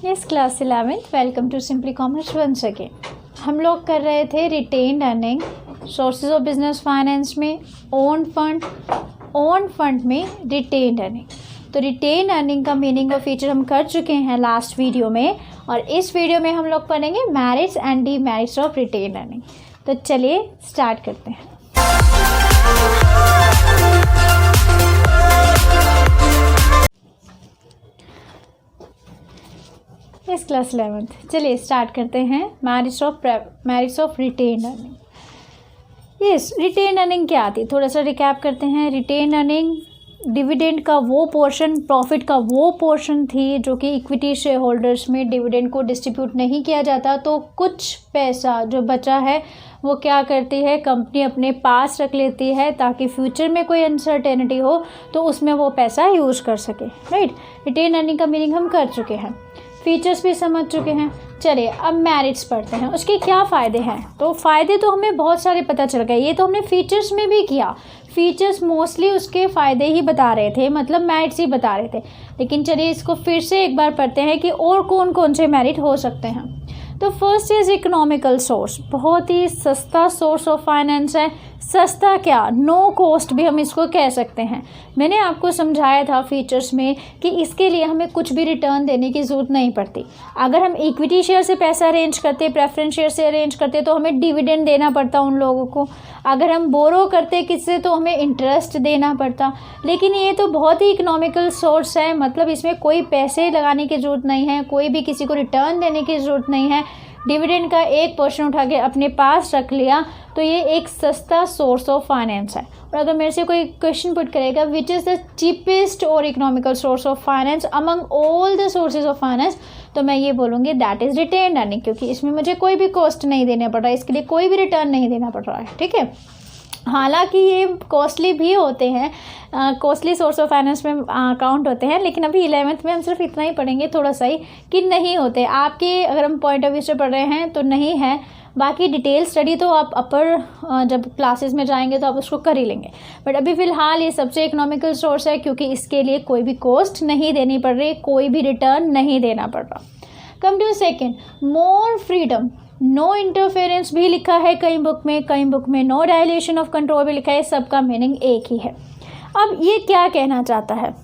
इस class 11th welcome to simply commerce once again. हम लोग कर रहे थे retained earning, sources of business finance में ओन फंड में रिटेन्ड अर्निंग। तो रिटेन्ड अर्निंग का मीनिंग और फीचर हम कर चुके हैं लास्ट वीडियो में, और इस वीडियो में हम लोग पढ़ेंगे merits and demerits of retained earning. तो चलिए स्टार्ट करते हैं। इस क्लास 11th चलिए स्टार्ट करते हैं merits of retained earning. Yes, retained earning क्या आती है, थोड़ा सा रिकैप करते हैं। रिटेन्ड अर्निंग डिविडेंड का वो पोर्शन, प्रॉफिट का वो पोर्शन थी जो कि इक्विटी शेयर होल्डर्स में डिविडेंड को डिस्ट्रीब्यूट नहीं किया जाता। तो कुछ पैसा जो बचा है वो क्या करती है, कंपनी अपने पास रख लेती है ताकि फ्यूचर में कोई अनसर्टेनिटी हो तो उसमें वो पैसा यूज़ कर सके। राइट, रिटेन्ड अर्निंग का मीनिंग हम कर चुके हैं, फीचर्स भी समझ चुके हैं। चलिए अब मेरिट्स पढ़ते हैं, उसके क्या फ़ायदे हैं। तो फ़ायदे तो हमें बहुत सारे पता चल गए, ये तो हमने फीचर्स में भी किया। फीचर्स मोस्टली उसके फ़ायदे ही बता रहे थे, मतलब मेरिट्स ही बता रहे थे। लेकिन चलिए इसको फिर से एक बार पढ़ते हैं कि और कौन कौन से मेरिट हो सकते हैं। तो फर्स्ट इज़ इकोनॉमिकल सोर्स, बहुत ही सस्ता सोर्स ऑफ फाइनेंस है। सस्ता क्या, नो कॉस्ट भी हम इसको कह सकते हैं। मैंने आपको समझाया था फीचर्स में कि इसके लिए हमें कुछ भी रिटर्न देने की ज़रूरत नहीं पड़ती। अगर हम इक्विटी शेयर से पैसा अरेंज करते, प्रेफरेंस शेयर से अरेंज करते तो हमें डिविडेंड देना पड़ता उन लोगों को। अगर हम बोरो करते किससे तो हमें इंटरेस्ट देना पड़ता। लेकिन ये तो बहुत ही इकोनॉमिकल सोर्स है, मतलब इसमें कोई पैसे लगाने की ज़रूरत नहीं है, कोई भी किसी को रिटर्न देने की ज़रूरत नहीं है। डिविडेंड का एक पोर्शन उठा के अपने पास रख लिया, तो ये एक सस्ता सोर्स ऑफ फाइनेंस है। और अगर मेरे से कोई क्वेश्चन पुट करेगा विच इज़ द चीपेस्ट और economical source of finance among all the sources of finance, तो मैं ये बोलूँगी दैट इज़ रिटेन्ड अर्निंग, क्योंकि इसमें मुझे कोई भी कॉस्ट नहीं देना पड़ रहा है, इसके लिए कोई भी रिटर्न नहीं देना पड़ रहा है। ठीक है, हालांकि ये कॉस्टली भी होते हैं, कॉस्टली सोर्स ऑफ फाइनेंस में अकाउंट होते हैं, लेकिन अभी 11th में हम सिर्फ इतना ही पढ़ेंगे थोड़ा सा ही कि नहीं होते आपके, अगर हम पॉइंट ऑफ व्यू से पढ़ रहे हैं तो नहीं है। बाकी डिटेल स्टडी तो आप अपर जब क्लासेस में जाएंगे तो आप उसको कर ही लेंगे, बट अभी फ़िलहाल ये सबसे इकोनॉमिकल सोर्स है क्योंकि इसके लिए कोई भी कॉस्ट नहीं देनी पड़ रही, कोई भी रिटर्न नहीं देना पड़ रहा। Come to second, more freedom, no interference भी लिखा है कई बुक में नो डायलेशन ऑफ कंट्रोल भी लिखा है, सबका मीनिंग एक ही है। अब ये क्या कहना चाहता है,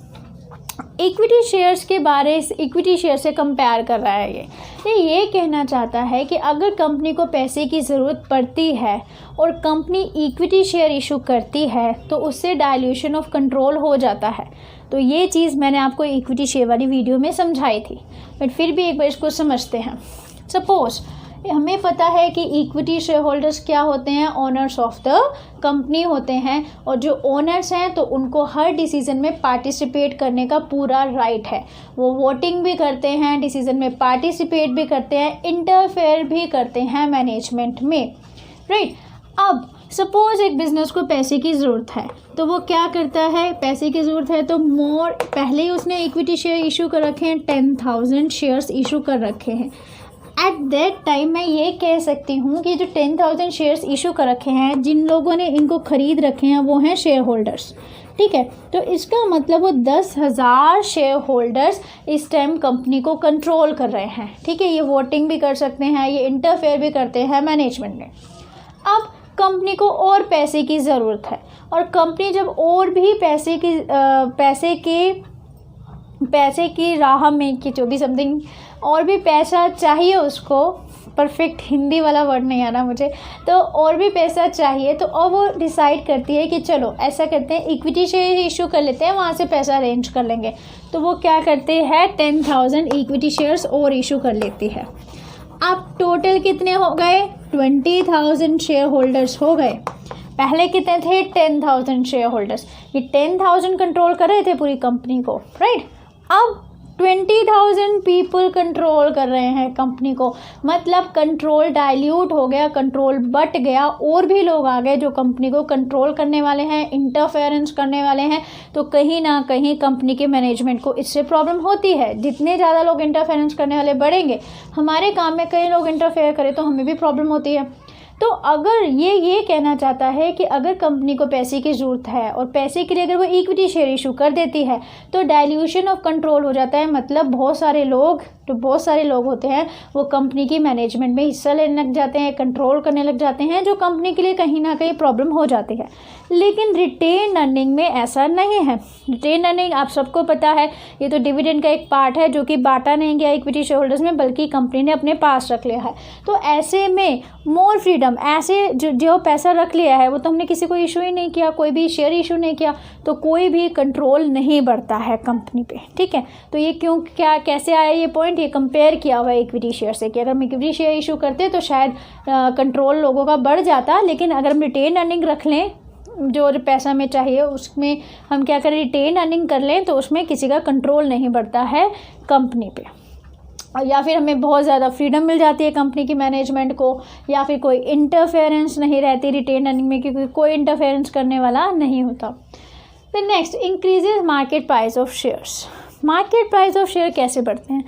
इक्विटी शेयर्स के बारे, इक्विटी शेयर से कंपेयर कर रहा है ये कहना चाहता है कि अगर कंपनी को पैसे की ज़रूरत पड़ती है और कंपनी इक्विटी शेयर इशू करती है तो उससे डायल्यूशन ऑफ कंट्रोल हो जाता है। तो ये चीज़ मैंने आपको इक्विटी शेयर वाली वीडियो में समझाई थी, बट फिर भी एक बार इसको समझते हैं। सपोज़ हमें पता है कि इक्विटी शेयर होल्डर्स क्या होते हैं, ओनर्स ऑफ द कंपनी होते हैं, और जो ओनर्स हैं तो उनको हर डिसीज़न में पार्टिसिपेट करने का पूरा राइट है। वो वोटिंग भी करते हैं, डिसीज़न में पार्टिसिपेट भी करते हैं, इंटरफेयर भी करते हैं मैनेजमेंट में। राइट, अब सपोज एक बिज़नेस को पैसे की ज़रूरत है तो वो क्या करता है, पैसे की ज़रूरत है तो पहले ही उसने इक्विटी शेयर इशू कर रखे हैं, 10,000 शेयर्स इशू कर रखे हैं। एट दैट टाइम मैं ये कह सकती हूँ कि जो 10,000 शेयर्स इशू कर रखे हैं, जिन लोगों ने इनको ख़रीद रखे हैं वो हैं शेयर होल्डर्स। ठीक है, तो इसका मतलब वो 10,000 शेयर होल्डर्स इस टाइम कंपनी को कंट्रोल कर रहे हैं। ठीक है, ये वोटिंग भी कर सकते हैं, ये इंटरफेयर भी करते हैं मैनेजमेंट में। अब कंपनी को और पैसे की ज़रूरत है, और कंपनी जब और भी पैसे की राह में कि जो भी समथिंग और भी पैसा चाहिए उसको, परफेक्ट हिंदी वाला वर्ड नहीं आना मुझे, तो और भी पैसा चाहिए, तो अब वो डिसाइड करती है कि चलो ऐसा करते हैं इक्विटी शेयर इशू कर लेते हैं, वहाँ से पैसा अरेंज कर लेंगे। तो वो क्या करते हैं, 10,000 इक्विटी शेयर्स और इशू कर लेती है। अब टोटल कितने हो गए, 20,000 शेयर होल्डर्स हो गए। पहले कितने थे, 10,000 शेयर होल्डर्स। ये 10,000 कंट्रोल कर रहे थे पूरी कंपनी को। राइट, अब 20,000 पीपल कंट्रोल कर रहे हैं कंपनी को, मतलब कंट्रोल डाइल्यूट हो गया, कंट्रोल बट गया, और भी लोग आ गए जो कंपनी को कंट्रोल करने वाले हैं, इंटरफेरेंस करने वाले हैं। तो कहीं ना कहीं कंपनी के मैनेजमेंट को इससे प्रॉब्लम होती है। जितने ज़्यादा लोग इंटरफेरेंस करने वाले बढ़ेंगे, हमारे काम में कई लोग इंटरफेयर करें तो हमें भी प्रॉब्लम होती है। तो अगर ये कहना चाहता है कि अगर कंपनी को पैसे की ज़रूरत है और पैसे के लिए अगर वो इक्विटी शेयर इशू कर देती है तो डाइल्यूशन ऑफ कंट्रोल हो जाता है, मतलब बहुत सारे लोग जो बहुत सारे लोग होते हैं वो कंपनी की मैनेजमेंट में हिस्सा लेने लग जाते हैं, कंट्रोल करने लग जाते हैं, जो कंपनी के लिए कहीं ना कहीं प्रॉब्लम हो जाती है। लेकिन रिटेन अर्निंग में ऐसा नहीं है। रिटेन अर्निंग आप सबको पता है, ये तो डिविडेंड का एक पार्ट है जो कि बांटा नहीं गया इक्विटी शेयर होल्डर्स में, बल्कि कंपनी ने अपने पास रख लिया है। तो ऐसे में मोर फ्रीडम, ऐसे जो पैसा रख लिया है वो तो हमने किसी को इशू ही नहीं किया, कोई भी शेयर इशू नहीं किया, तो कोई भी कंट्रोल नहीं बढ़ता है कंपनी पे, ठीक है। तो ये क्यों, क्या, कैसे आया ये पॉइंट, ये कंपेयर किया हुआ है इक्विटी शेयर से कि अगर हम इक्विटी शेयर इशू करते तो शायद कंट्रोल लोगों का बढ़ जाता, लेकिन अगर हम रिटेन अर्निंग रख लें जो पैसा में चाहिए उसमें हम क्या करें, रिटेन अर्निंग कर लें, तो उसमें किसी का कंट्रोल नहीं बढ़ता है कंपनी पे, या फिर हमें बहुत ज़्यादा फ्रीडम मिल जाती है कंपनी की मैनेजमेंट को, या फिर कोई इंटरफेरेंस नहीं रहती रिटेन अर्निंग में, क्योंकि कोई इंटरफेरेंस करने वाला नहीं होता। The next, increases market price of shares. Market price of share कैसे बढ़ते हैं,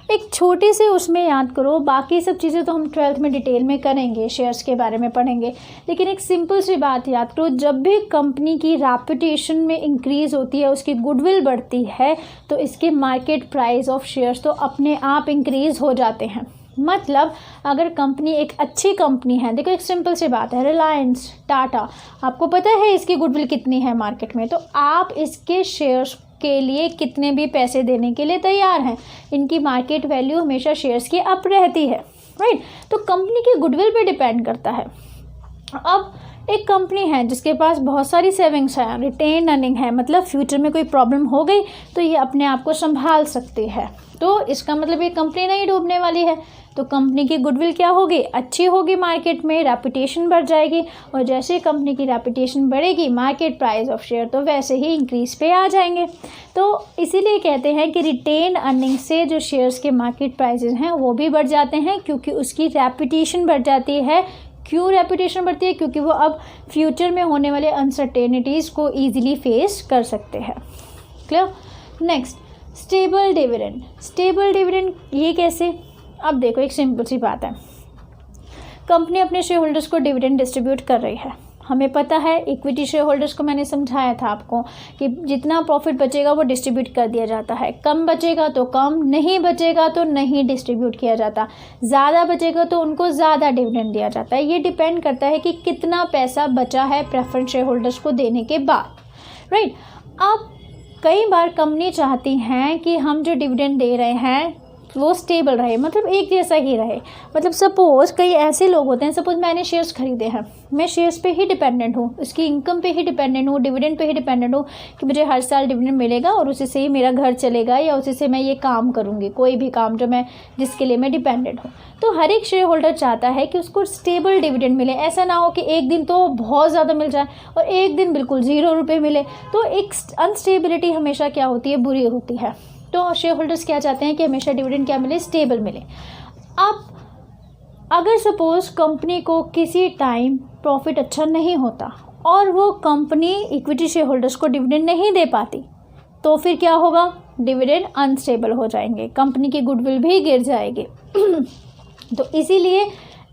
एक छोटे से उसमें याद करो, बाकी सब चीज़ें तो हम 12th में डिटेल में करेंगे, शेयर्स के बारे में पढ़ेंगे, लेकिन एक सिंपल सी बात याद करो, जब भी कंपनी की रेपुटेशन में इंक्रीज़ होती है, उसकी गुडविल बढ़ती है, तो इसके मार्केट प्राइस ऑफ शेयर्स तो अपने आप इंक्रीज़ हो जाते हैं। मतलब अगर कंपनी एक अच्छी कंपनी है, देखो एक सिंपल सी बात है, रिलायंस, टाटा, आपको पता है इसकी गुडविल कितनी है मार्केट में, तो आप इसके शेयर्स के लिए कितने भी पैसे देने के लिए तैयार हैं, इनकी मार्केट वैल्यू हमेशा शेयर्स की अप रहती है, राइट। तो कंपनी की गुडविल पे डिपेंड करता है। अब एक कंपनी है जिसके पास बहुत सारी सेविंग्स हैं, रिटेन अर्निंग है, मतलब फ्यूचर में कोई प्रॉब्लम हो गई तो ये अपने आप को संभाल सकती है, तो इसका मतलब ये कंपनी नहीं डूबने वाली है। तो कंपनी की गुडविल क्या होगी, अच्छी होगी, मार्केट में रेपुटेशन बढ़ जाएगी, और जैसे कंपनी की रेपुटेशन बढ़ेगी मार्केट प्राइस ऑफ शेयर तो वैसे ही इंक्रीज़ पे आ जाएंगे। तो इसीलिए कहते हैं कि रिटेन अर्निंग से जो शेयर्स के मार्केट प्राइसेस हैं वो भी बढ़ जाते हैं, क्योंकि उसकी रेपुटेशन बढ़ जाती है। क्यों रेपुटेशन बढ़ती है, क्योंकि वो अब फ्यूचर में होने वाले अनसर्टेनिटीज़ को ईजिली फेस कर सकते हैं। Clear. Next, stable dividend. Stable dividend ये कैसे, अब देखो एक सिंपल सी बात है, कंपनी अपने शेयर होल्डर्स को डिविडेंड डिस्ट्रीब्यूट कर रही है, हमें पता है इक्विटी शेयर होल्डर्स को मैंने समझाया था आपको कि जितना प्रॉफिट बचेगा वो डिस्ट्रीब्यूट कर दिया जाता है, कम बचेगा तो कम, नहीं बचेगा तो नहीं डिस्ट्रीब्यूट किया जाता, ज़्यादा बचेगा तो उनको ज़्यादा डिविडेंड दिया जाता है। ये डिपेंड करता है कि कितना पैसा बचा है प्रेफरेंस शेयर होल्डर्स को देने के बाद, राइट। अब कई बार कंपनी चाहती हैं कि हम जो डिविडेंड दे रहे हैं वो स्टेबल रहे, मतलब एक जैसा ही रहे। मतलब सपोज़ कई ऐसे लोग होते हैं, सपोज़ मैंने शेयर्स खरीदे हैं, मैं शेयर्स पे ही डिपेंडेंट हूँ, उसकी इनकम पे ही डिपेंडेंट हूँ, डिविडेंड पे ही डिपेंडेंट हूँ कि मुझे हर साल डिविडेंड मिलेगा और उसी से ही मेरा घर चलेगा, या उसी से मैं ये काम करूँगी, कोई भी काम जो मैं जिसके लिए मैं डिपेंडेंट हूँ। तो हर एक शेयर होल्डर चाहता है कि उसको स्टेबल डिविडेंड मिले, ऐसा ना हो कि एक दिन तो बहुत ज़्यादा मिल जाए और एक दिन बिल्कुल 0 रुपये मिले। तो एक अनस्टेबिलिटी हमेशा क्या होती है, बुरी होती है। तो शेयर होल्डर्स क्या चाहते हैं कि हमेशा डिविडेंड क्या मिले, स्टेबल मिले। अब अगर सपोज़ कंपनी को किसी टाइम प्रॉफिट अच्छा नहीं होता और वो कंपनी इक्विटी शेयर होल्डर्स को डिविडेंड नहीं दे पाती, तो फिर क्या होगा, डिविडेंड अनस्टेबल हो जाएंगे, कंपनी की गुडविल भी गिर जाएगी। तो इसीलिए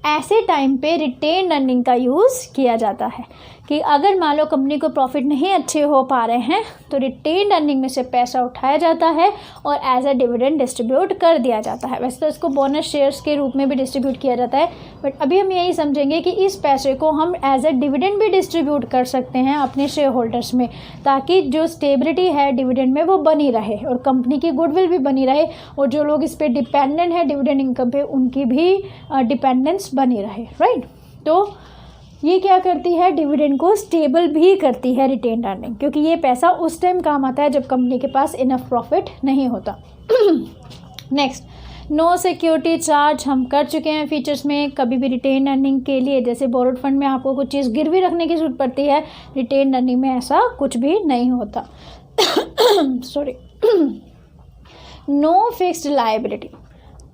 ऐसे टाइम पे रिटेन अर्निंग का यूज़ किया जाता है कि अगर मान लो कंपनी को प्रॉफिट नहीं अच्छे हो पा रहे हैं तो रिटेन अर्निंग में से पैसा उठाया जाता है और एज अ डिविडेंड डिस्ट्रीब्यूट कर दिया जाता है। वैसे तो इसको बोनस शेयर्स के रूप में भी डिस्ट्रीब्यूट किया जाता है, बट अभी हम यही समझेंगे कि इस पैसे को हम एज अ डिविडेंड भी डिस्ट्रीब्यूट कर सकते हैं अपने शेयर होल्डर्स में, ताकि जो स्टेबिलिटी है डिविडेंड में वो बनी रहे और कंपनी की गुडविल भी बनी रहे, और जो लोग इस पर डिपेंडेंट है डिविडेंड इनकम पे उनकी भी डिपेंडेंस बनी रहे, राइट। तो ये क्या करती है, डिविडेंड को स्टेबल भी करती है रिटेन अर्निंग, क्योंकि ये पैसा उस टाइम काम आता है जब कंपनी के पास इनफ प्रॉफिट नहीं होता। नेक्स्ट, नो सिक्योरिटी चार्ज हम कर चुके हैं फीचर्स में। कभी भी रिटेन अर्निंग के लिए जैसे बोरोड फंड में आपको कुछ चीज़ गिरवी रखने की जरूरत पड़ती है, रिटेन अर्निंग में ऐसा कुछ भी नहीं होता। सॉरी। No fixed liability.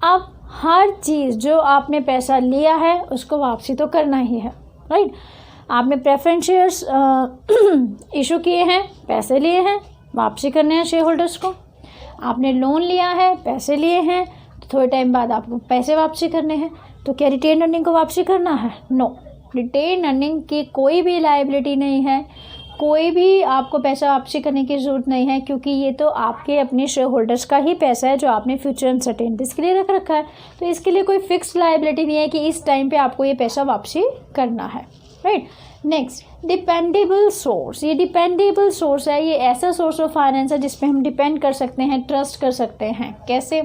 अब हर चीज़ जो आपने पैसा लिया है उसको वापसी तो करना ही है, राइट। आपने प्रेफरेंस शेयर्स इशू किए हैं, पैसे लिए हैं, वापसी करने हैं शेयर होल्डर्स को। आपने लोन लिया है, पैसे लिए हैं, तो थोड़े टाइम बाद आपको पैसे वापसी करने हैं, तो क्या रिटेन अर्निंग को वापसी करना है? नो, रिटेन अर्निंग की कोई भी लायबिलिटी नहीं है, कोई भी आपको पैसा वापसी करने की ज़रूरत नहीं है, क्योंकि ये तो आपके अपने शेयर होल्डर्स का ही पैसा है जो आपने फ्यूचर अनसर्टेनिटीज़ के लिए रख रखा है। तो इसके लिए कोई फिक्स लायबिलिटी नहीं है कि इस टाइम पे आपको ये पैसा वापसी करना है, राइट। Next, dependable source. ये डिपेंडेबल सोर्स है, ये ऐसा सोर्स ऑफ फाइनेंस है जिसपे हम डिपेंड कर सकते हैं, ट्रस्ट कर सकते हैं। कैसे?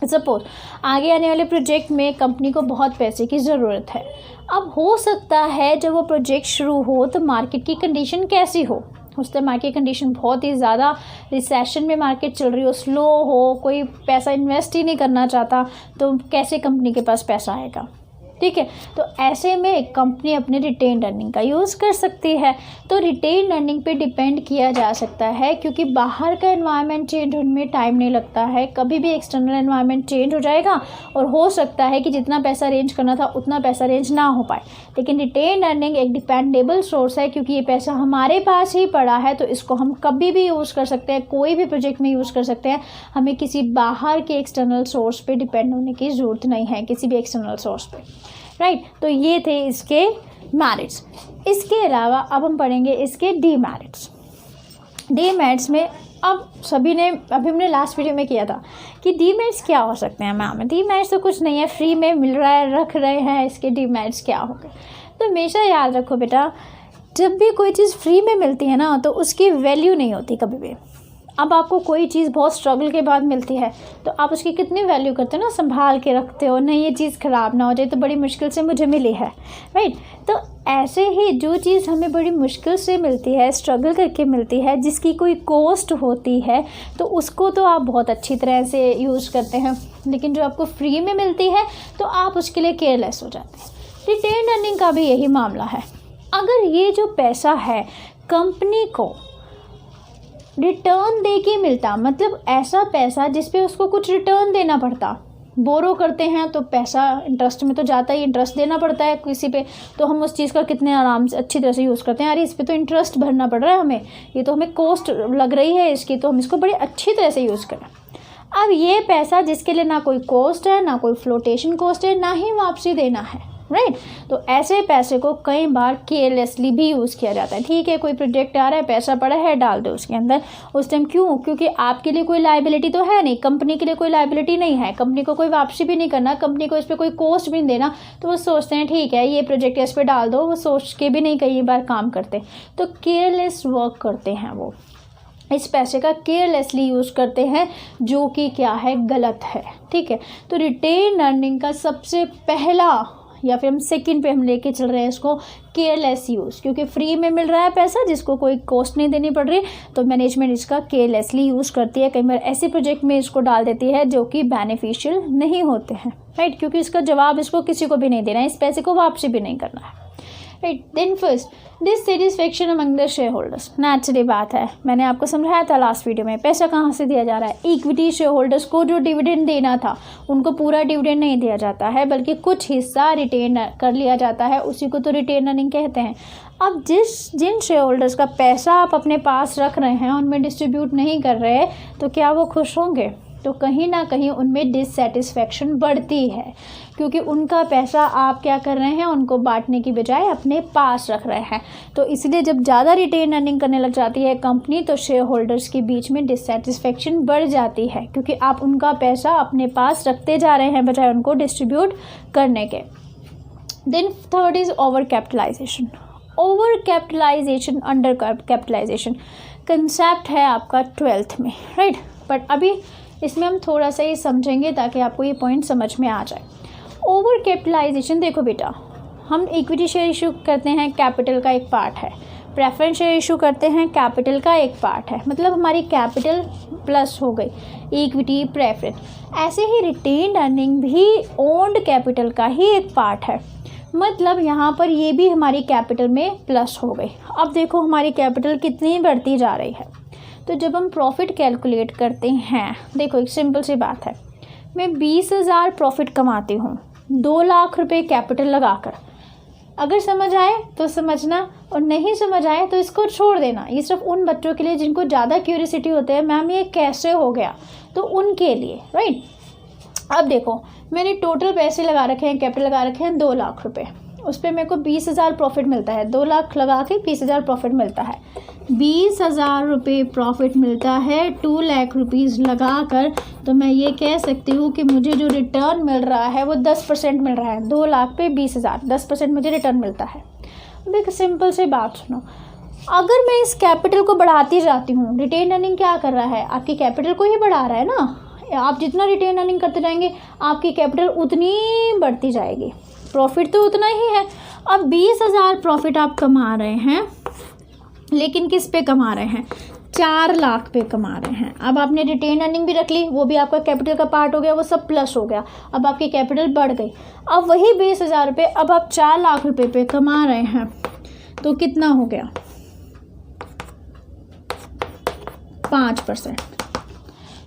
सपोज आगे आने वाले प्रोजेक्ट में कंपनी को बहुत पैसे की ज़रूरत है। अब हो सकता है जब वो प्रोजेक्ट शुरू हो तो मार्केट की कंडीशन कैसी हो, उस टाइम मार्केट कंडीशन बहुत ही ज़्यादा रिसेशन में मार्केट चल रही हो, स्लो हो, कोई पैसा इन्वेस्ट ही नहीं करना चाहता, तो कैसे कंपनी के पास पैसा आएगा? ठीक है, तो ऐसे में कंपनी अपने रिटेन्ड अर्निंग का यूज़ कर सकती है। तो रिटेन्ड अर्निंग पे डिपेंड किया जा सकता है, क्योंकि बाहर का एनवायरनमेंट चेंज होने में टाइम नहीं लगता है, कभी भी एक्सटर्नल एनवायरनमेंट चेंज हो जाएगा और हो सकता है कि जितना पैसा अरेंज करना था उतना पैसा अरेंज ना हो पाए। लेकिन रिटेन्ड अर्निंग एक डिपेंडेबल सोर्स है, क्योंकि ये पैसा हमारे पास ही पड़ा है, तो इसको हम कभी भी यूज़ कर सकते हैं, कोई भी प्रोजेक्ट में यूज़ कर सकते हैं। हमें किसी बाहर के एक्सटर्नल सोर्स पे डिपेंड होने की ज़रूरत नहीं है, किसी भी एक्सटर्नल सोर्स पे, राइट। तो ये थे इसके मेरिट्स। इसके अलावा अब हम पढ़ेंगे इसके डीमेरिट्स। डीमेरिट्स में अब सभी ने, अभी हमने लास्ट वीडियो में किया था कि डीमेरिट्स क्या हो सकते हैं मैम। डीमेरिट्स तो कुछ नहीं है, फ्री में मिल रहा है, रख रहे हैं, इसके डीमेरिट्स क्या हो गए। तो हमेशा याद रखो बेटा, जब भी कोई चीज़ फ्री में मिलती है ना तो उसकी वैल्यू नहीं होती कभी भी। अब आपको कोई चीज़ बहुत स्ट्रगल के बाद मिलती है तो आप उसकी कितनी वैल्यू करते हो ना, संभाल के रखते हो, नहीं ये चीज़ ख़राब ना हो जाए, तो बड़ी मुश्किल से मुझे मिली है, राइट। तो ऐसे ही जो चीज़ हमें बड़ी मुश्किल से मिलती है, स्ट्रगल करके मिलती है, जिसकी कोई कॉस्ट होती है, तो उसको तो आप बहुत अच्छी तरह से यूज़ करते हैं। लेकिन जो आपको फ्री में मिलती है तो आप उसके लिए केयरलेस हो जाते हैं। रिटेन्ड अर्निंग का भी यही मामला है। अगर ये जो पैसा है कंपनी को रिटर्न दे के मिलता, मतलब ऐसा पैसा जिस पे उसको कुछ रिटर्न देना पड़ता, बोरो करते हैं तो पैसा इंटरेस्ट में तो जाता ही, इंटरेस्ट देना पड़ता है किसी पे, तो हम उस चीज़ का कितने आराम से अच्छी तरह से यूज़ करते हैं। अरे इस पे तो इंटरेस्ट भरना पड़ रहा है हमें, ये तो हमें कॉस्ट लग रही है इसकी, तो हम इसको बड़ी अच्छी तरह से यूज़ करें। अब ये पैसा जिसके लिए ना कोई कॉस्ट है, ना कोई फ्लोटेशन कॉस्ट है, ना ही वापसी देना है, राइट। तो ऐसे पैसे को कई बार केयरलेसली भी यूज़ किया जाता है। ठीक है, कोई प्रोजेक्ट आ रहा है, पैसा पड़ा है, डाल दो उसके अंदर उस टाइम। क्यों? क्योंकि आपके लिए कोई लायबिलिटी तो है नहीं, कंपनी के लिए कोई लायबिलिटी नहीं है, कंपनी को कोई वापसी भी नहीं करना, कंपनी को इस पर कोई कॉस्ट भी नहीं देना, तो वो सोचते हैं ठीक है ये प्रोजेक्ट इस पर डाल दो, वो सोच के भी नहीं कई बार काम करते, तो केयरलेस वर्क करते हैं, वो इस पैसे का केयरलेसली यूज़ करते हैं, जो कि क्या है, गलत है। ठीक है, तो रिटेन अर्निंग का सबसे पहला या फिर हम सेकंड पे हम लेके चल रहे हैं इसको, केयरलेस यूज़, क्योंकि फ्री में मिल रहा है पैसा जिसको कोई कॉस्ट नहीं देनी पड़ रही, तो मैनेजमेंट इसका केयरलेसली यूज़ करती है। कई बार ऐसे प्रोजेक्ट में इसको डाल देती है जो कि बेनिफिशियल नहीं होते हैं, राइट, क्योंकि इसका जवाब इसको किसी को भी नहीं देना है, इस पैसे को वापसी भी नहीं करना है, right. Then first, dissatisfaction among the shareholders. Naturally बात है, मैंने आपको समझाया था लास्ट वीडियो में, पैसा कहाँ से दिया जा रहा है, इक्विटी शेयर होल्डर्स को जो डिविडेंड देना था उनको पूरा डिविडेंड नहीं दिया जाता है, बल्कि कुछ हिस्सा रिटेन कर लिया जाता है, उसी को तो रिटेन अर्निंग कहते हैं। अब जिन शेयर होल्डर्स का पैसा आप अपने पास रख रहे हैं, उनमें डिस्ट्रीब्यूट नहीं कर रहे, तो क्या वो खुश होंगे? तो कहीं ना कहीं उनमें डिससेटिस्फेक्शन बढ़ती है, क्योंकि उनका पैसा आप क्या कर रहे हैं, उनको बांटने की बजाय अपने पास रख रहे हैं। तो इसलिए जब ज़्यादा रिटेन अर्निंग करने लग जाती है कंपनी, तो शेयर होल्डर्स के बीच में डिससेटिस्फेक्शन बढ़ जाती है, क्योंकि आप उनका पैसा अपने पास रखते जा रहे हैं बजाय उनको डिस्ट्रीब्यूट करने के। Then third is over capitalisation. Over capitalisation, under capitalisation concept है आपका 12th में, राइट। बट अभी इसमें हम थोड़ा सा ही समझेंगे ताकि आपको ये पॉइंट समझ में आ जाए। ओवर कैपिटलाइजेशन, देखो बेटा, हम इक्विटी शेयर इशू करते हैं, कैपिटल का एक पार्ट है, प्रेफरेंस शेयर इशू करते हैं, कैपिटल का एक पार्ट है, मतलब हमारी कैपिटल प्लस हो गई इक्विटी प्रेफरेंस। ऐसे ही रिटेन्ड अर्निंग भी ओन्ड कैपिटल का ही एक पार्ट है, मतलब यहाँ पर ये भी हमारी कैपिटल में प्लस हो गई। अब देखो हमारी कैपिटल कितनी बढ़ती जा रही है। तो जब हम प्रॉफिट कैलकुलेट करते हैं, देखो एक सिंपल सी बात है, मैं 20,000 प्रॉफिट कमाती हूँ 2 लाख रुपए कैपिटल लगाकर। अगर समझ आए तो समझना, और नहीं समझ आए तो इसको छोड़ देना। ये सिर्फ उन बच्चों के लिए जिनको ज़्यादा क्यूरियोसिटी होते हैं, मैम ये कैसे हो गया, तो उनके लिए, राइट। अब देखो मैंने टोटल पैसे लगा रखे हैं, कैपिटल लगा रखे हैं 2 लाख रुपए। उस पर मेरे को 20,000 प्रॉफिट मिलता है, 2 लाख लगा के 20,000 प्रॉफिट मिलता है, 20,000 रुपये प्रॉफिट मिलता है 2 लाख रुपीज़ लगा कर, तो मैं ये कह सकती हूँ कि मुझे जो रिटर्न मिल रहा है वो 10% मिल रहा है। 2 लाख पे 20,000, 10% मुझे रिटर्न मिलता है। अब एक सिंपल सी बात सुनो, अगर मैं इस कैपिटल को बढ़ाती जाती हूँ, रिटेन अर्निंग क्या कर रहा है, आपकी कैपिटल को ही बढ़ा रहा है ना। आप जितना रिटेन अर्निंग करते जाएंगे आपकी कैपिटल उतनी बढ़ती जाएगी, प्रॉफिट तो उतना ही है। अब 20,000 प्रॉफिट आप कमा रहे हैं, लेकिन किस पे कमा रहे हैं, 4 लाख पे कमा रहे हैं। अब आपने रिटेन अर्निंग भी रख ली, वो भी आपका कैपिटल का पार्ट हो गया, वो सब प्लस हो गया, अब आपकी कैपिटल बढ़ गई। अब वही 20,000 रुपये अब आप 4 लाख रुपये पे कमा रहे हैं, तो कितना हो गया, 5%।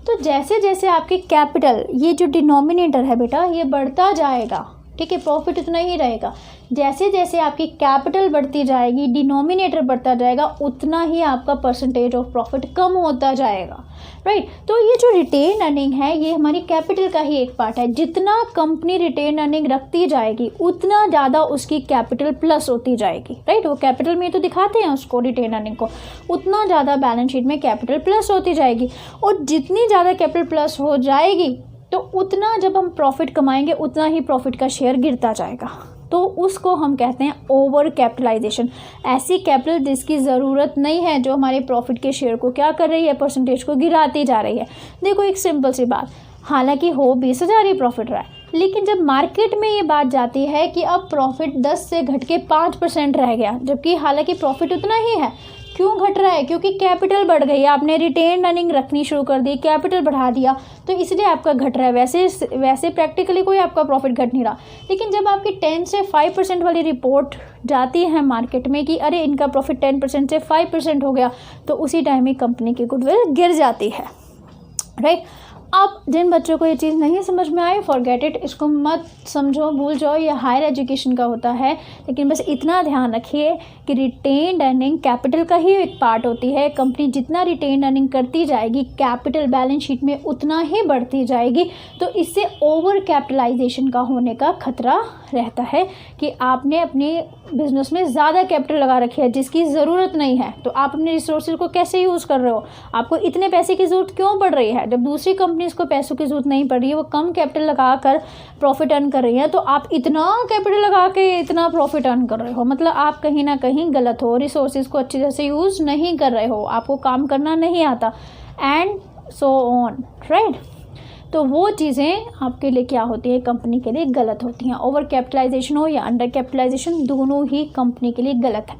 तो जैसे जैसे आपकी कैपिटल, ये जो डिनोमिनेटर है बेटा, ये बढ़ता जाएगा, ठीक है, प्रॉफिट उतना ही रहेगा। जैसे जैसे आपकी कैपिटल बढ़ती जाएगी, डिनोमिनेटर बढ़ता जाएगा, उतना ही आपका परसेंटेज ऑफ प्रॉफिट कम होता जाएगा, राइट। तो ये जो रिटेन अर्निंग है ये हमारी कैपिटल का ही एक पार्ट है। जितना कंपनी रिटेन अर्निंग रखती जाएगी उतना ज़्यादा उसकी कैपिटल प्लस होती जाएगी, राइट। वो कैपिटल में तो दिखाते हैं उसको, रिटेन अर्निंग को, उतना ज़्यादा बैलेंस शीट में कैपिटल प्लस होती जाएगी। और जितनी ज़्यादा कैपिटल प्लस हो जाएगी तो उतना जब हम प्रॉफिट कमाएंगे उतना ही प्रॉफिट का शेयर गिरता जाएगा। तो उसको हम कहते हैं ओवर कैपिटलाइजेशन। ऐसी कैपिटल जिसकी ज़रूरत नहीं है, जो हमारे प्रॉफिट के शेयर को क्या कर रही है, परसेंटेज को गिराती जा रही है। देखो एक सिंपल सी बात, हालांकि हो 20,000 ही प्रॉफिट रहा है, लेकिन जब मार्केट में ये बात जाती है कि अब प्रॉफिट 10 से घट के 5% रह गया, जबकि हालांकि प्रॉफिट उतना ही है, क्यों घट रहा है, क्योंकि कैपिटल बढ़ गई, आपने रिटेन अर्निंग रखनी शुरू कर दी, कैपिटल बढ़ा दिया, तो इसलिए आपका घट रहा है। वैसे प्रैक्टिकली कोई आपका प्रॉफिट घट नहीं रहा। लेकिन जब आपकी 10 से 5% वाली रिपोर्ट जाती है मार्केट में कि अरे इनका प्रॉफिट 10% से 5% हो गया, तो उसी टाइम ही कंपनी की गुडविल गिर जाती है, राइट। अब जिन बच्चों को ये चीज़ नहीं समझ में आई, फॉरगेट इट, इसको मत समझो, भूल जाओ, ये हायर एजुकेशन का होता है। लेकिन बस इतना ध्यान रखिए कि रिटेन अर्निंग कैपिटल का ही एक पार्ट होती है। कंपनी जितना रिटेन अर्निंग करती जाएगी, कैपिटल बैलेंस शीट में उतना ही बढ़ती जाएगी। तो इससे ओवर कैपिटलाइजेशन का होने का खतरा रहता है कि आपने अपने बिजनेस में ज़्यादा कैपिटल लगा रखी है जिसकी ज़रूरत नहीं है। तो आप अपने रिसोर्सेज को कैसे यूज़ कर रहे हो, आपको इतने पैसे की ज़रूरत क्यों पड़ रही है, जब दूसरी कंपनीज को पैसों की ज़रूरत नहीं पड़ रही है, वो कम कैपिटल लगा कर प्रॉफिट अर्न कर रही है, तो आप इतना कैपिटल लगा के इतना प्रॉफिट अर्न कर रहे हो, मतलब आप कहीं ना कहीं गलत हो, रिसोर्सेज को अच्छी तरह से यूज़ नहीं कर रहे हो, आपको काम करना नहीं आता, एंड सो ऑन, राइट। तो वो चीज़ें आपके लिए क्या होती है, कंपनी के लिए गलत होती हैं। ओवर कैपिटलाइजेशन हो या अंडर कैपिटलाइजेशन, दोनों ही कंपनी के लिए गलत है।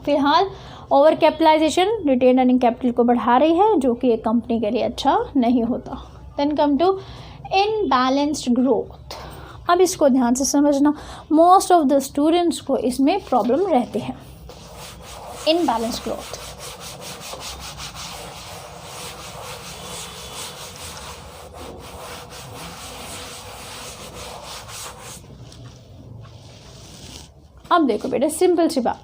फिलहाल over capitalisation retain earning capital को बढ़ा रही है, जो कि एक कंपनी के लिए अच्छा नहीं होता। Then come to imbalanced growth. अब इसको ध्यान से समझना, मोस्ट ऑफ द स्टूडेंट्स को इसमें प्रॉब्लम रहती है। इनबैलेंस्ड ग्रोथ, अब देखो बेटा, सिंपल सी बात,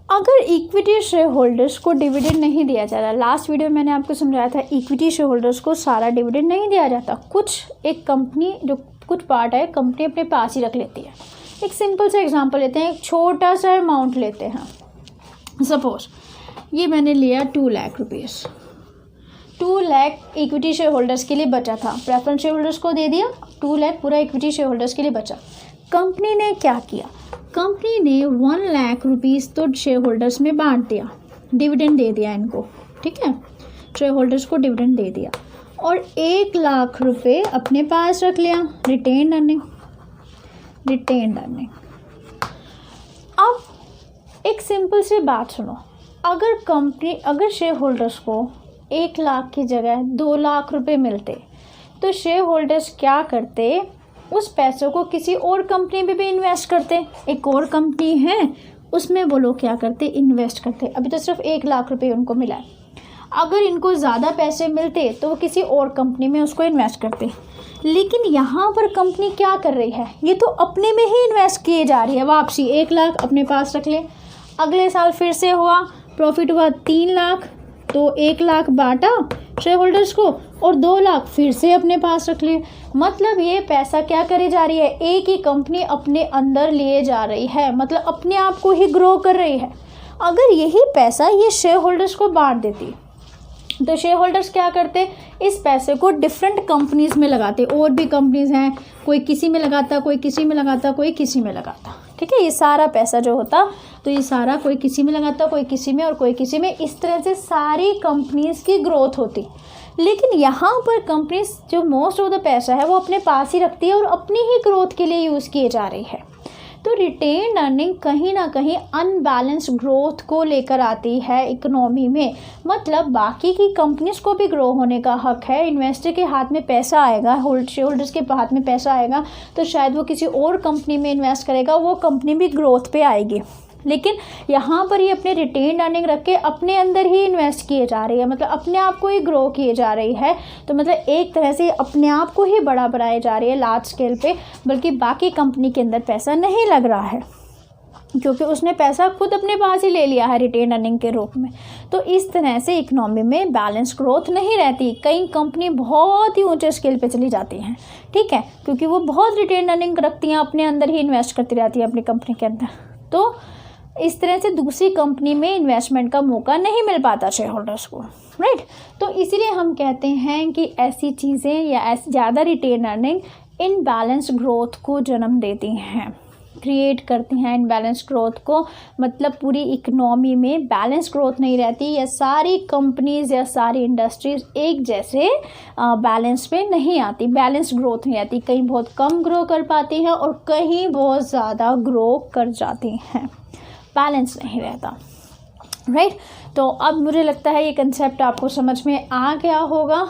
अगर इक्विटी शेयर होल्डर्स को डिविडेंड नहीं दिया जाता, लास्ट वीडियो में मैंने आपको समझाया था इक्विटी शेयर होल्डर्स को सारा डिविडेंड नहीं दिया जाता, कुछ एक कंपनी जो कुछ पार्ट है कंपनी अपने पास ही रख लेती है। एक सिंपल सा एग्जांपल लेते हैं, एक छोटा सा अमाउंट लेते हैं, सपोज ये मैंने लिया 2 lakh rupees, 2 lakh equity share holders के लिए बचा था, प्रेफरेंस शेयर होल्डर्स को दे दिया, 2 लाख पूरा इक्विटी शेयर होल्डर्स के लिए बचा। कंपनी ने क्या किया, कंपनी ने 1 लाख रुपीज़ तो शेयर होल्डर्स में बांट दिया, डिविडेंड दे दिया इनको, ठीक है, शेयर होल्डर्स को डिविडेंड दे दिया, और 1 लाख रुपए अपने पास रख लिया, रिटेन अर्निंग। अब एक सिंपल सी बात सुनो, अगर शेयर होल्डर्स को 1 लाख की जगह 2 लाख रुपए मिलते, तो शेयर होल्डर्स क्या करते, उस पैसों को किसी और कंपनी में भी इन्वेस्ट करते। एक और कंपनी है उसमें वो लोग क्या करते, इन्वेस्ट करते। अभी तो सिर्फ 1 लाख रुपए उनको मिला है, अगर इनको ज़्यादा पैसे मिलते तो वो किसी और कंपनी में उसको इन्वेस्ट करते। लेकिन यहाँ पर कंपनी क्या कर रही है, ये तो अपने में ही इन्वेस्ट किए जा रही है। वापसी 1 लाख अपने पास रख ले, अगले साल फिर से हुआ प्रॉफिट हुआ 3 लाख, तो 1 लाख बांटा शेयर होल्डर्स को और 2 लाख फिर से अपने पास रख लिए। मतलब ये पैसा क्या करे जा रही है, एक ही कंपनी अपने अंदर लिए जा रही है, मतलब अपने आप को ही ग्रो कर रही है। अगर यही पैसा ये शेयर होल्डर्स को बांट देती तो शेयर होल्डर्स क्या करते, इस पैसे को डिफरेंट कंपनीज में लगाते। और भी कंपनीज हैं, कोई किसी में लगाता, कोई किसी में लगाता, कोई किसी में लगाता। ठीक है, ये सारा पैसा जो होता तो ये सारा कोई किसी में लगाता, कोई किसी में और कोई किसी में। इस तरह से सारी कंपनीज की ग्रोथ होती। लेकिन यहाँ पर कंपनीज जो मोस्ट ऑफ द पैसा है वो अपने पास ही रखती है और अपनी ही ग्रोथ के लिए यूज़ किए जा रही है। तो रिटेन अर्निंग कहीं ना कहीं अनबैलेंस ग्रोथ को लेकर आती है इकोनॉमी में। मतलब बाकी की कंपनीज को भी ग्रो होने का हक है, इन्वेस्टर के हाथ में पैसा आएगा, शेयर होल्डर्स के हाथ में पैसा आएगा तो शायद वो किसी और कंपनी में इन्वेस्ट करेगा, वो कंपनी भी ग्रोथ पे आएगी। लेकिन यहाँ पर ये अपने रिटेन अर्निंग रख के अपने अंदर ही इन्वेस्ट किए जा रही है, मतलब अपने आप को ही ग्रो किए जा रही है। तो मतलब एक तरह से अपने आप को ही बड़ा बनाए जा रही है लार्ज स्केल पे, बल्कि बाकी कंपनी के अंदर पैसा नहीं लग रहा है क्योंकि उसने पैसा खुद अपने पास ही ले लिया है रिटेन अर्निंग के रूप में। तो इस तरह से इकोनॉमी में बैलेंस ग्रोथ नहीं रहती। कई कंपनी बहुत ही ऊंचे स्केल पे चली जाती हैं, ठीक है, क्योंकि वो बहुत रिटेन अर्निंग रखती हैं, अपने अंदर ही इन्वेस्ट करती रहती है अपनी कंपनी के अंदर। तो इस तरह से दूसरी कंपनी में इन्वेस्टमेंट का मौका नहीं मिल पाता शेयर होल्डर्स को, राइट। तो इसीलिए हम कहते हैं कि ऐसी चीज़ें या ऐसी ज़्यादा रिटेन अर्निंग इनबैलेंस ग्रोथ को जन्म देती हैं, क्रिएट करती हैं इनबैलेंस ग्रोथ को। मतलब पूरी इकोनॉमी में बैलेंस ग्रोथ नहीं रहती, या सारी कंपनीज या सारी इंडस्ट्रीज एक जैसे बैलेंस पे नहीं आती, बैलेंस ग्रोथ नहीं आती। कहीं बहुत कम ग्रो कर पाती हैं और कहीं बहुत ज़्यादा ग्रो कर जाती हैं, बैलेंस नहीं रहता, राइट। तो अब मुझे लगता है ये कंसेप्ट आपको समझ में आ गया होगा।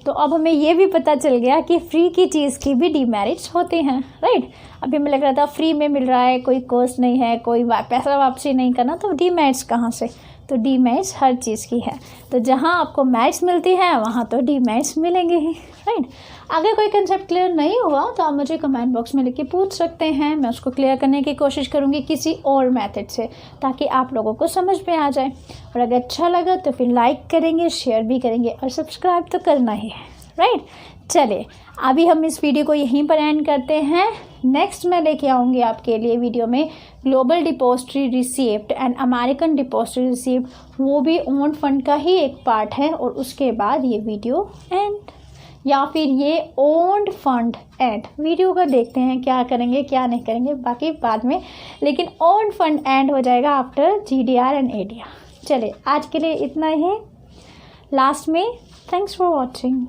तो अब हमें ये भी पता चल गया कि फ्री की चीज़ की भी डीमेरिट्स होते हैं, राइट। अभी हमें लग रहा था फ्री में मिल रहा है, कोई कॉस्ट नहीं है, कोई पैसा वापसी नहीं करना, तो डीमेरिट्स कहाँ से। तो डीमेरिट्स हर चीज़ की है। तो जहाँ आपको मेरिट्स मिलती है वहाँ तो डीमेरिट्स मिलेंगे ही, राइट। अगर कोई कंसेप्ट क्लियर नहीं हुआ तो आप मुझे कमेंट बॉक्स में लिख के पूछ सकते हैं, मैं उसको क्लियर करने की कोशिश करूँगी किसी और मेथड से, ताकि आप लोगों को समझ में आ जाए। और अगर अच्छा लगा तो फिर लाइक करेंगे, शेयर भी करेंगे और सब्सक्राइब तो करना ही है, राइट। चलिए अभी हम इस वीडियो को यहीं पर एंड करते हैं। नेक्स्ट मैं लेके आऊँगी आपके लिए वीडियो में global depository receipt and American depository receipt, वो भी ओन फंड का ही एक पार्ट है। और उसके बाद ये वीडियो एंड, या फिर ये ओन्ड फंड एंड वीडियो का देखते हैं क्या करेंगे क्या नहीं करेंगे, बाकी बाद में। लेकिन ओन्ड फंड एंड हो जाएगा आफ्टर GDR एंड ADR। चलिए आज के लिए इतना ही। लास्ट में थैंक्स फॉर वॉचिंग।